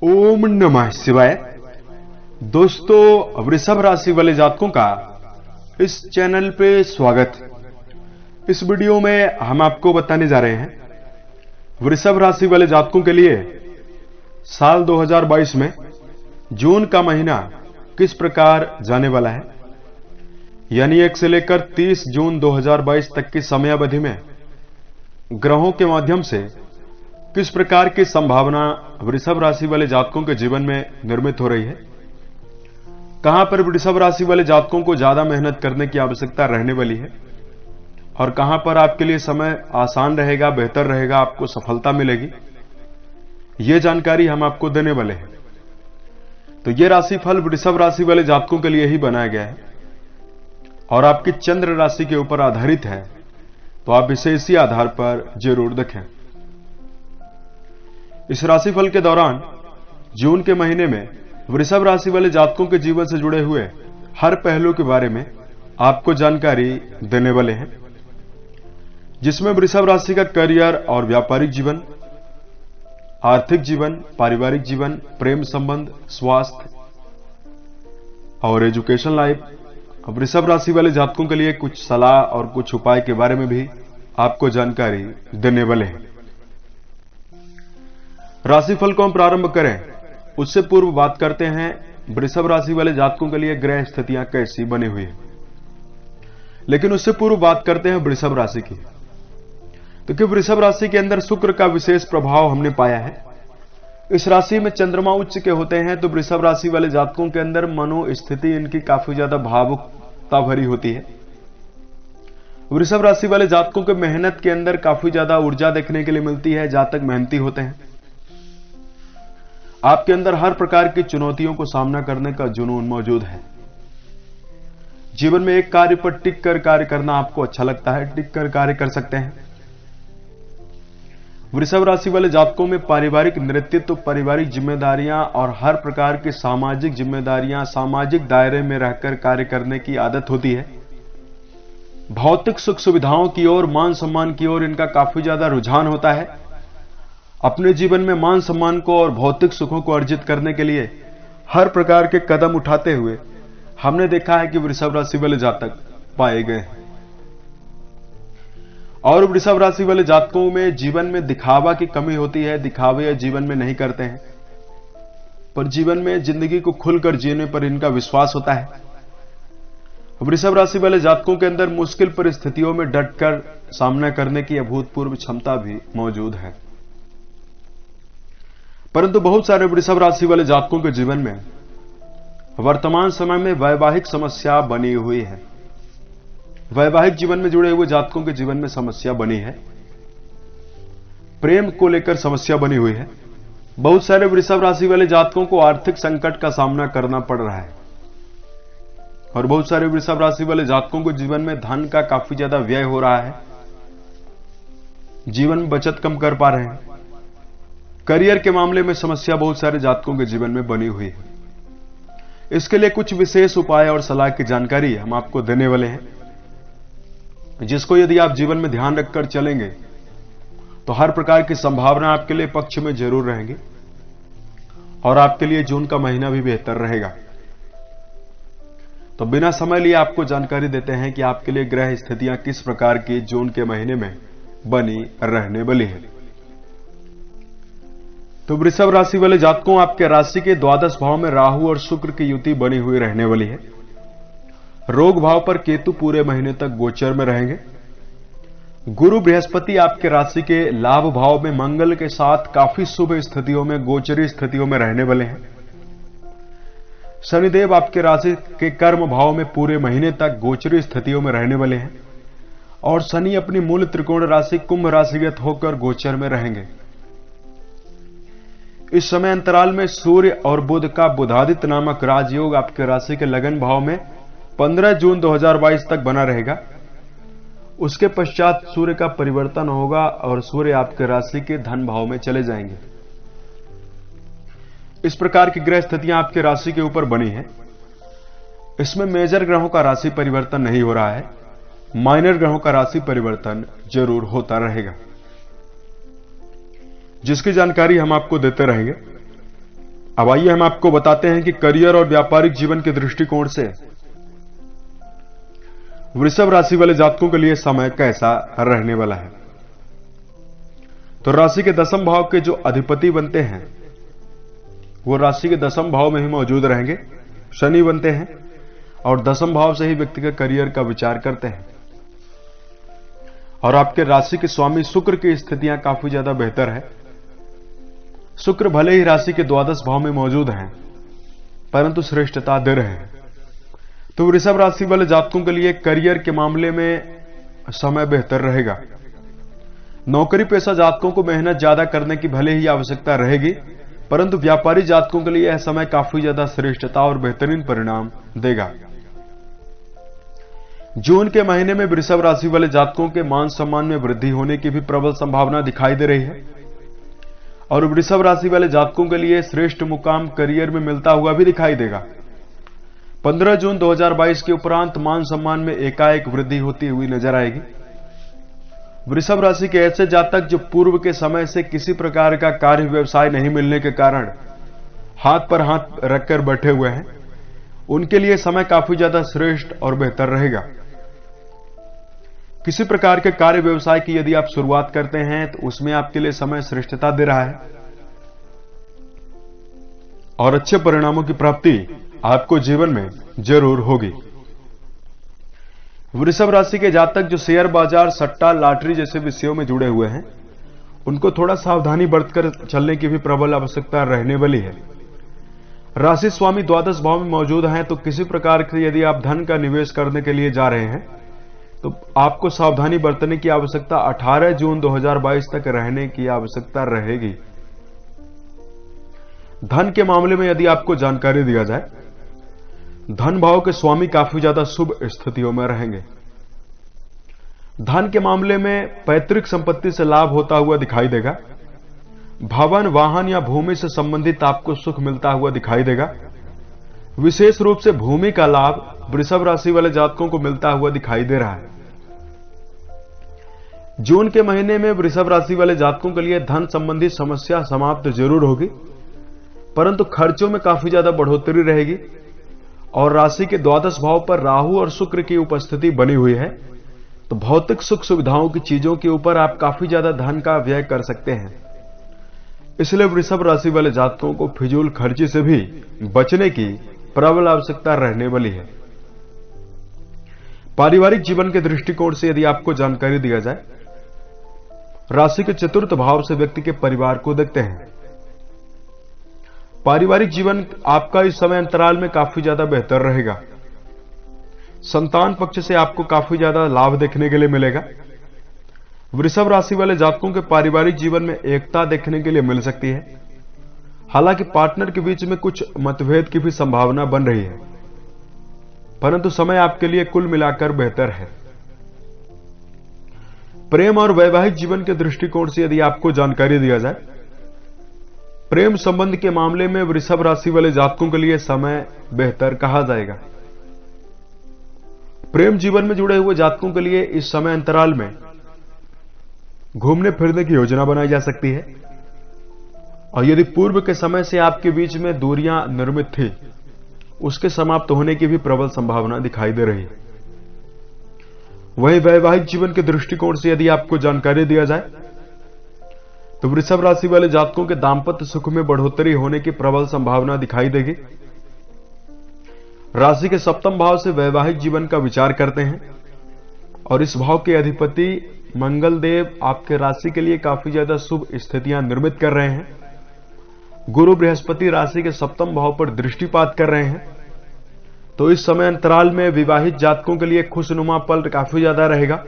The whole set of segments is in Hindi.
ओम नमः शिवाय। दोस्तों, वृषभ राशि वाले जातकों का इस चैनल पे स्वागत। इस वीडियो में हम आपको बताने जा रहे हैं वृषभ राशि वाले जातकों के लिए साल 2022 में जून का महीना किस प्रकार जाने वाला है। यानी 1 से लेकर 30 जून 2022 तक की समयावधि में ग्रहों के माध्यम से किस प्रकार की संभावना वृषभ राशि वाले जातकों के जीवन में निर्मित हो रही है। कहां पर वृषभ राशि वाले जातकों को ज्यादा मेहनत करने की आवश्यकता रहने वाली है और कहां पर आपके लिए समय आसान रहेगा, बेहतर रहेगा, आपको सफलता मिलेगी, यह जानकारी हम आपको देने वाले हैं। तो यह राशिफल वृषभ राशि वाले जातकों के लिए ही बनाया गया है और आपकी चंद्र राशि के ऊपर आधारित है, तो आप इसे इसी आधार पर जरूर देखें। इस राशिफल के दौरान जून के महीने में वृषभ राशि वाले जातकों के जीवन से जुड़े हुए हर पहलू के बारे में आपको जानकारी देने वाले हैं, जिसमें वृषभ राशि का करियर और व्यापारिक जीवन, आर्थिक जीवन, पारिवारिक जीवन, प्रेम संबंध, स्वास्थ्य और एजुकेशन लाइफ, वृषभ राशि वाले जातकों के लिए कुछ सलाह और कुछ उपाय के बारे में भी आपको जानकारी देने वाले हैं। राशिफल को हम प्रारंभ करें उससे पूर्व बात करते हैं वृषभ राशि वाले जातकों के लिए ग्रह स्थितियां कैसी बनी हुई है। लेकिन उससे पूर्व बात करते हैं वृषभ राशि की। तो कि वृषभ राशि के अंदर शुक्र का विशेष प्रभाव हमने पाया है। इस राशि में चंद्रमा उच्च के होते हैं, तो वृषभ राशि वाले जातकों के अंदर मनोस्थिति इनकी काफी ज्यादा भावुकता भरी होती है। वृषभ राशि वाले जातकों के मेहनत के अंदर काफी ज्यादा ऊर्जा देखने के लिए मिलती है। जातक मेहनती होते हैं, आपके अंदर हर प्रकार की चुनौतियों को सामना करने का जुनून मौजूद है। जीवन में एक कार्य पर टिक कर कार्य करना आपको अच्छा लगता है, टिक कर कार्य कर सकते हैं। वृषभ राशि वाले जातकों में पारिवारिक नेतृत्व, पारिवारिक जिम्मेदारियां और हर प्रकार की सामाजिक जिम्मेदारियां, सामाजिक दायरे में रहकर कार्य करने की आदत होती है। भौतिक सुख सुविधाओं की ओर, मान सम्मान की ओर इनका काफी ज्यादा रुझान होता है। अपने जीवन में मान सम्मान को और भौतिक सुखों को अर्जित करने के लिए हर प्रकार के कदम उठाते हुए हमने देखा है कि वृषभ राशि वाले जातक पाए गए हैं। और वृषभ राशि वाले जातकों में जीवन में दिखावा की कमी होती है। दिखावे या जीवन में नहीं करते हैं, पर जीवन में जिंदगी को खुलकर जीने पर इनका विश्वास होता है। वृषभ राशि वाले जातकों के अंदर मुश्किल परिस्थितियों में डटकर सामना करने की अभूतपूर्व क्षमता भी मौजूद है। परंतु बहुत सारे वृषभ राशि वाले जातकों के जीवन में वर्तमान समय में वैवाहिक समस्या बनी हुई है। वैवाहिक जीवन में जुड़े हुए जातकों के जीवन में समस्या बनी है। प्रेम को लेकर समस्या बनी हुई है। बहुत सारे वृषभ राशि वाले जातकों को आर्थिक संकट का सामना करना पड़ रहा है और बहुत सारे वृषभ राशि वाले जातकों को जीवन में धन का काफी ज्यादा व्यय हो रहा है। जीवन में बचत कम कर पा रहे हैं। करियर के मामले में समस्या बहुत सारे जातकों के जीवन में बनी हुई है। इसके लिए कुछ विशेष उपाय और सलाह की जानकारी हम आपको देने वाले हैं, जिसको यदि आप जीवन में ध्यान रखकर चलेंगे तो हर प्रकार की संभावना आपके लिए पक्ष में जरूर रहेंगी और आपके लिए जून का महीना भी बेहतर रहेगा। तो बिना समय लिए आपको जानकारी देते हैं कि आपके लिए ग्रह स्थितियां किस प्रकार की जून के महीने में बनी रहने वाली है। तो वृषभ राशि वाले जातकों, आपके राशि के द्वादश भाव में राहु और शुक्र की युति बनी हुई रहने वाली है। रोग भाव पर केतु पूरे महीने तक गोचर में रहेंगे। गुरु बृहस्पति आपके राशि के लाभ भाव में मंगल के साथ काफी शुभ स्थितियों में, गोचरी स्थितियों में रहने वाले हैं। शनिदेव आपके राशि के कर्म भाव में पूरे महीने तक गोचरी स्थितियों में रहने वाले हैं और शनि अपनी मूल त्रिकोण राशि कुंभ राशिगत होकर गोचर में रहेंगे। इस समय अंतराल में सूर्य और बुध का बुधादित्य नामक राजयोग आपके राशि के लगन भाव में 15 जून 2022 तक बना रहेगा। उसके पश्चात सूर्य का परिवर्तन होगा और सूर्य आपके राशि के धन भाव में चले जाएंगे। इस प्रकार की ग्रह स्थितियां आपके राशि के ऊपर बनी है। इसमें मेजर ग्रहों का राशि परिवर्तन नहीं हो रहा है, माइनर ग्रहों का राशि परिवर्तन जरूर होता रहेगा, जिसकी जानकारी हम आपको देते रहेंगे। अब आइए हम आपको बताते हैं कि करियर और व्यापारिक जीवन के दृष्टिकोण से वृषभ राशि वाले जातकों के लिए समय कैसा रहने वाला है। तो राशि के दसम भाव के जो अधिपति बनते हैं वो राशि के दसम भाव में ही मौजूद रहेंगे, शनि बनते हैं, और दसम भाव से ही व्यक्ति के करियर का विचार करते हैं। और आपके राशि के स्वामी शुक्र की स्थितियां काफी ज्यादा बेहतर है। शुक्र भले ही राशि के द्वादश भाव में मौजूद हैं, परंतु श्रेष्ठता दे रहे हैं। तो वृषभ राशि वाले जातकों के लिए करियर के मामले में समय बेहतर रहेगा। नौकरी पेशा जातकों को मेहनत ज्यादा करने की भले ही आवश्यकता रहेगी, परंतु व्यापारी जातकों के लिए यह समय काफी ज्यादा श्रेष्ठता और बेहतरीन परिणाम देगा। जून के महीने में वृषभ राशि वाले जातकों के मान सम्मान में वृद्धि होने की भी प्रबल संभावना दिखाई दे रही है। और वृषभ राशि वाले जातकों के लिए श्रेष्ठ मुकाम करियर में मिलता हुआ भी दिखाई देगा। 15 जून 2022 के उपरांत मान सम्मान में एकाएक वृद्धि होती हुई नजर आएगी। वृषभ राशि के ऐसे जातक जो पूर्व के समय से किसी प्रकार का कार्य व्यवसाय नहीं मिलने के कारण हाथ पर हाथ रखकर बैठे हुए हैं, उनके लिए समय काफी ज्यादा श्रेष्ठ और बेहतर रहेगा। किसी प्रकार के कार्य व्यवसाय की यदि आप शुरुआत करते हैं तो उसमें आपके लिए समय श्रेष्ठता दे रहा है और अच्छे परिणामों की प्राप्ति आपको जीवन में जरूर होगी। वृषभ राशि के जातक जो शेयर बाजार, सट्टा, लॉटरी जैसे विषयों में जुड़े हुए हैं, उनको थोड़ा सावधानी बरतकर चलने की भी प्रबल आवश्यकता रहने वाली है। राशि स्वामी द्वादश भाव में मौजूद हैं, तो किसी प्रकार से यदि आप धन का निवेश करने के लिए जा रहे हैं तो आपको सावधानी बरतने की आवश्यकता 18 जून 2022 तक रहने की आवश्यकता रहेगी। धन के मामले में यदि आपको जानकारी दिया जाए, धन भाव के स्वामी काफी ज्यादा शुभ स्थितियों में रहेंगे। धन के मामले में पैतृक संपत्ति से लाभ होता हुआ दिखाई देगा। भवन, वाहन या भूमि से संबंधित आपको सुख मिलता हुआ दिखाई देगा। विशेष रूप से भूमि का लाभ वृषभ राशि वाले जातकों को मिलता हुआ दिखाई दे रहा है। जून के महीने में वृषभ राशि वाले जातकों के लिए धन संबंधी समस्या समाप्त जरूर होगी, परंतु खर्चों में काफी ज्यादा बढ़ोतरी रहेगी। और राशि के द्वादश भाव पर राहु और शुक्र की उपस्थिति बनी हुई है, तो भौतिक सुख सुविधाओं की चीजों के ऊपर आप काफी ज्यादा धन का व्यय कर सकते हैं। इसलिए वृषभ राशि वाले जातकों को फिजूल खर्ची से भी बचने की प्रबल आवश्यकता रहने वाली है। पारिवारिक जीवन के दृष्टिकोण से यदि आपको जानकारी दिया जाए, राशि के चतुर्थ भाव से व्यक्ति के परिवार को देखते हैं। पारिवारिक जीवन आपका इस समय अंतराल में काफी ज्यादा बेहतर रहेगा। संतान पक्ष से आपको काफी ज्यादा लाभ देखने के लिए मिलेगा। वृषभ राशि वाले जातकों के पारिवारिक जीवन में एकता देखने के लिए मिल सकती है। हालांकि पार्टनर के बीच में कुछ मतभेद की भी संभावना बन रही है, परंतु समय आपके लिए कुल मिलाकर बेहतर है। प्रेम और वैवाहिक जीवन के दृष्टिकोण से यदि आपको जानकारी दिया जाए, प्रेम संबंध के मामले में वृषभ राशि वाले जातकों के लिए समय बेहतर कहा जाएगा। प्रेम जीवन में जुड़े हुए जातकों के लिए इस समय अंतराल में घूमने फिरने की योजना बनाई जा सकती है। और यदि पूर्व के समय से आपके बीच में दूरियां निर्मित थी, उसके समाप्त होने की भी प्रबल संभावना दिखाई दे रही है। वहीं वैवाहिक जीवन के दृष्टिकोण से यदि आपको जानकारी दिया जाए, तो वृषभ राशि वाले जातकों के दांपत्य सुख में बढ़ोतरी होने की प्रबल संभावना दिखाई देगी। राशि के सप्तम भाव से वैवाहिक जीवन का विचार करते हैं, और इस भाव के अधिपति मंगल देव आपके राशि के लिए काफी ज्यादा शुभ स्थितियां निर्मित कर रहे हैं। गुरु बृहस्पति राशि के सप्तम भाव पर दृष्टिपात कर रहे हैं, तो इस समय अंतराल में विवाहित जातकों के लिए खुशनुमा पल काफी ज्यादा रहेगा।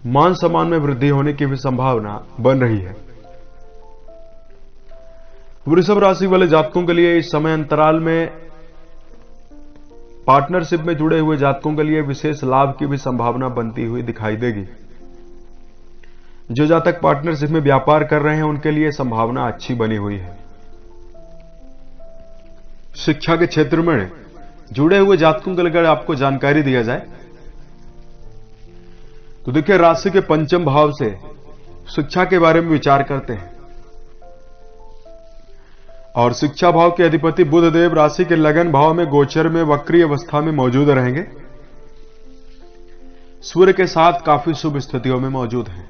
मान सम्मान में वृद्धि होने की भी संभावना बन रही है। वृषभ राशि वाले जातकों के लिए इस समय अंतराल में पार्टनरशिप में जुड़े हुए जातकों के लिए विशेष लाभ की भी संभावना बनती हुई दिखाई देगी। जो जातक पार्टनरशिप में व्यापार कर रहे हैं, उनके लिए संभावना अच्छी बनी हुई है। शिक्षा के क्षेत्र में जुड़े हुए जातकों के लिए अगर आपको जानकारी दिया जाए, तो देखिए राशि के पंचम भाव से शिक्षा के बारे में विचार करते हैं। और शिक्षा भाव के अधिपति बुध देव राशि के लगन भाव में गोचर में वक्री अवस्था में मौजूद रहेंगे। सूर्य के साथ काफी शुभ स्थितियों में मौजूद हैं।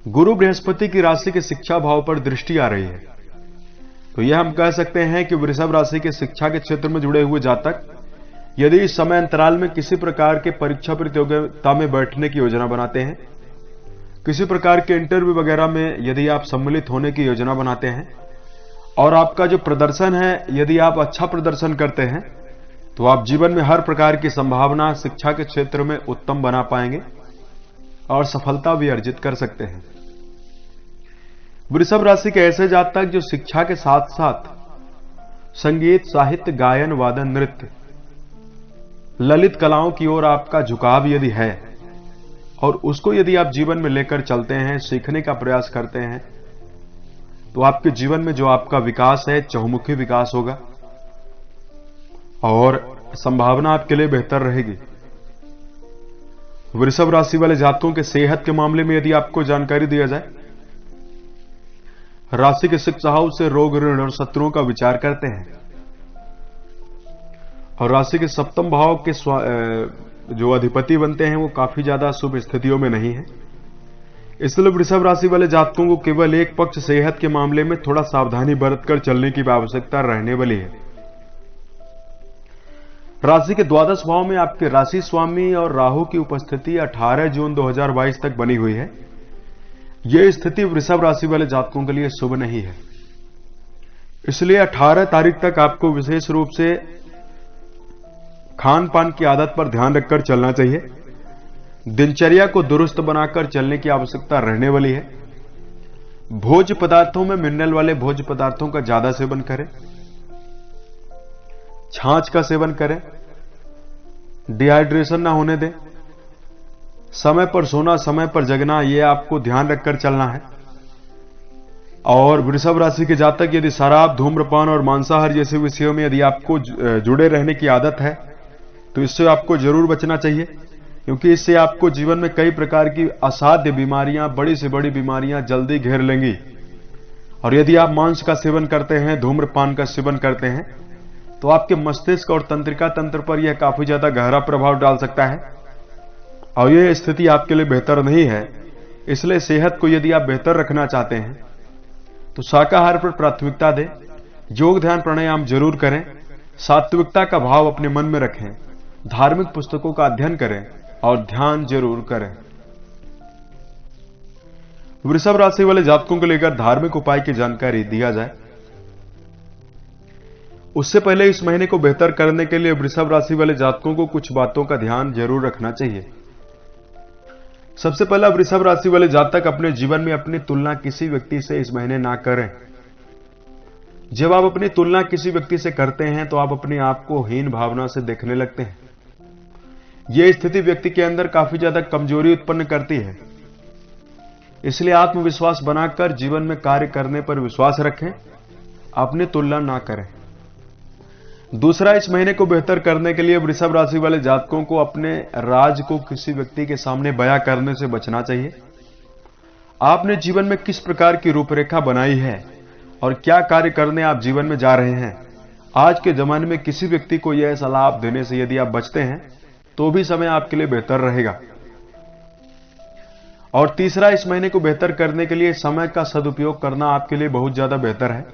गुरु बृहस्पति की राशि के शिक्षा भाव पर दृष्टि आ रही है, तो यह हम कह सकते हैं कि वृषभ राशि के शिक्षा के क्षेत्र में जुड़े हुए जातक यदि इस समय अंतराल में किसी प्रकार के परीक्षा प्रतियोगिता में बैठने की योजना बनाते हैं, किसी प्रकार के इंटरव्यू वगैरह में यदि आप सम्मिलित होने की योजना बनाते हैं और आपका जो प्रदर्शन है यदि आप अच्छा प्रदर्शन करते हैं, तो आप जीवन में हर प्रकार की संभावना शिक्षा के क्षेत्र में उत्तम बना पाएंगे और सफलता भी अर्जित कर सकते हैं। वृषभ राशि के ऐसे जातक जो शिक्षा के साथ साथ संगीत, साहित्य, गायन, वादन, नृत्य, ललित कलाओं की ओर आपका झुकाव यदि है और उसको यदि आप जीवन में लेकर चलते हैं, सीखने का प्रयास करते हैं, तो आपके जीवन में जो आपका विकास है चहुमुखी विकास होगा और संभावना आपके लिए बेहतर रहेगी। वृषभ राशि वाले जातकों के सेहत के मामले में यदि आपको जानकारी दिया जाए, राशि के 6th हाउस से रोग, ऋण और शत्रुओं का विचार करते हैं और राशि के 7th भाव के जो अधिपति बनते हैं वो काफी ज्यादा शुभ स्थितियों में नहीं है। इसलिए वृषभ राशि वाले जातकों को केवल एक पक्ष सेहत के मामले में थोड़ा सावधानी बरतकर चलने की आवश्यकता रहने वाली है। राशि के 12 भाव में आपके राशि स्वामी और राहु की उपस्थिति 18 जून 2022 तक बनी हुई है। यह स्थिति वृषभ राशि वाले जातकों के लिए शुभ नहीं है, इसलिए 18 तारीख तक आपको विशेष रूप से खान पान की आदत पर ध्यान रखकर चलना चाहिए। दिनचर्या को दुरुस्त बनाकर चलने की आवश्यकता रहने वाली है। भोज्य पदार्थों में मिनरल वाले भोज्य पदार्थों का ज्यादा सेवन करें, छाछ का सेवन करें, डिहाइड्रेशन ना होने दें, समय पर सोना, समय पर जगना, यह आपको ध्यान रखकर चलना है। और वृषभ राशि के जातक यदि शराब, धूम्रपान और मांसाहार जैसे विषयों में यदि आपको जुड़े रहने की आदत है, तो इससे आपको जरूर बचना चाहिए, क्योंकि इससे आपको जीवन में कई प्रकार की असाध्य बीमारियां, बड़ी से बड़ी बीमारियां जल्दी घेर लेंगी। और यदि आप मांस का सेवन करते हैं, धूम्रपान का सेवन करते हैं, तो आपके मस्तिष्क और तंत्रिका तंत्र पर यह काफी ज्यादा गहरा प्रभाव डाल सकता है और यह स्थिति आपके लिए बेहतर नहीं है। इसलिए सेहत को यदि आप बेहतर रखना चाहते हैं तो शाकाहार पर प्राथमिकता दें, योग, ध्यान, प्राणायाम जरूर करें, सात्विकता का भाव अपने मन में रखें, धार्मिक पुस्तकों का अध्ययन करें और ध्यान जरूर करें। वृषभ राशि वाले जातकों को लेकर धार्मिक उपाय की जानकारी दिया जाए, उससे पहले इस महीने को बेहतर करने के लिए वृषभ राशि वाले जातकों को कुछ बातों का ध्यान जरूर रखना चाहिए। सबसे पहला, वृषभ राशि वाले जातक अपने जीवन में अपनी तुलना किसी व्यक्ति से इस महीने ना करें। जब आप अपनी तुलना किसी व्यक्ति से करते हैं तो आप अपने आप को हीन भावना से देखने लगते हैं। यह स्थिति व्यक्ति के अंदर काफी ज्यादा कमजोरी उत्पन्न करती है, इसलिए आत्मविश्वास बनाकर जीवन में कार्य करने पर विश्वास रखें, अपनी तुलना ना करें। दूसरा, इस महीने को बेहतर करने के लिए वृषभ राशि वाले जातकों को अपने राज को किसी व्यक्ति के सामने बयां करने से बचना चाहिए। आपने जीवन में किस प्रकार की रूपरेखा बनाई है और क्या कार्य करने आप जीवन में जा रहे हैं, आज के जमाने में किसी व्यक्ति को यह सलाह देने से यदि आप बचते हैं तो भी समय आपके लिए बेहतर रहेगा। और तीसरा, इस महीने को बेहतर करने के लिए समय का सदुपयोग करना आपके लिए बहुत ज्यादा बेहतर है।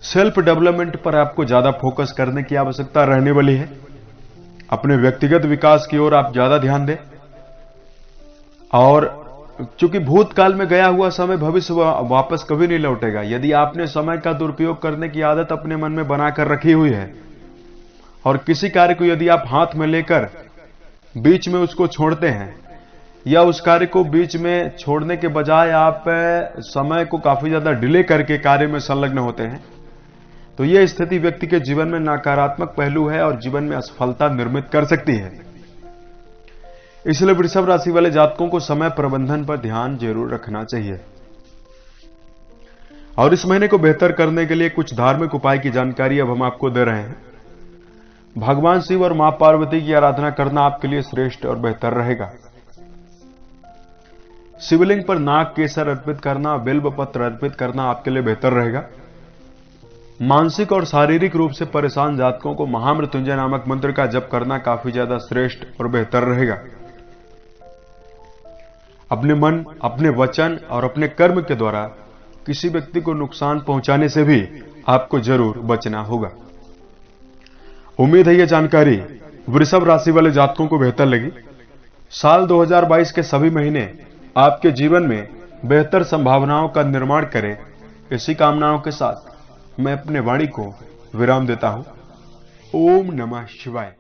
सेल्फ डेवलपमेंट पर आपको ज्यादा फोकस करने की आवश्यकता रहने वाली है। अपने व्यक्तिगत विकास की ओर आप ज्यादा ध्यान दें और चूंकि भूतकाल में गया हुआ समय भविष्य वापस कभी नहीं लौटेगा। यदि आपने समय का दुरुपयोग करने की आदत अपने मन में बनाकर रखी हुई है और किसी कार्य को यदि आप हाथ में लेकर बीच में उसको छोड़ते हैं या उस कार्य को बीच में छोड़ने के बजाय आप समय को काफी ज्यादा डिले करके कार्य में संलग्न होते हैं, तो यह स्थिति व्यक्ति के जीवन में नकारात्मक पहलू है और जीवन में असफलता निर्मित कर सकती है। इसलिए वृषभ राशि वाले जातकों को समय प्रबंधन पर ध्यान जरूर रखना चाहिए। और इस महीने को बेहतर करने के लिए कुछ धार्मिक उपाय की जानकारी अब हम आपको दे रहे हैं। भगवान शिव और मां पार्वती की आराधना करना आपके लिए श्रेष्ठ और बेहतर रहेगा। शिवलिंग पर नाग केसर अर्पित करना, बिल्व पत्र अर्पित करना आपके लिए बेहतर रहेगा। मानसिक और शारीरिक रूप से परेशान जातकों को महामृत्युंजय नामक मंत्र का जप करना काफी ज्यादा श्रेष्ठ और बेहतर रहेगा। अपने मन, अपने वचन और अपने कर्म के द्वारा किसी व्यक्ति को नुकसान पहुंचाने से भी आपको जरूर बचना होगा। उम्मीद है यह जानकारी वृषभ राशि वाले जातकों को बेहतर लगी। साल 2022 के सभी महीने आपके जीवन में बेहतर संभावनाओं का निर्माण करें, इसी कामनाओं के साथ मैं अपने वाणी को विराम देता हूं। ओम नमः शिवाय।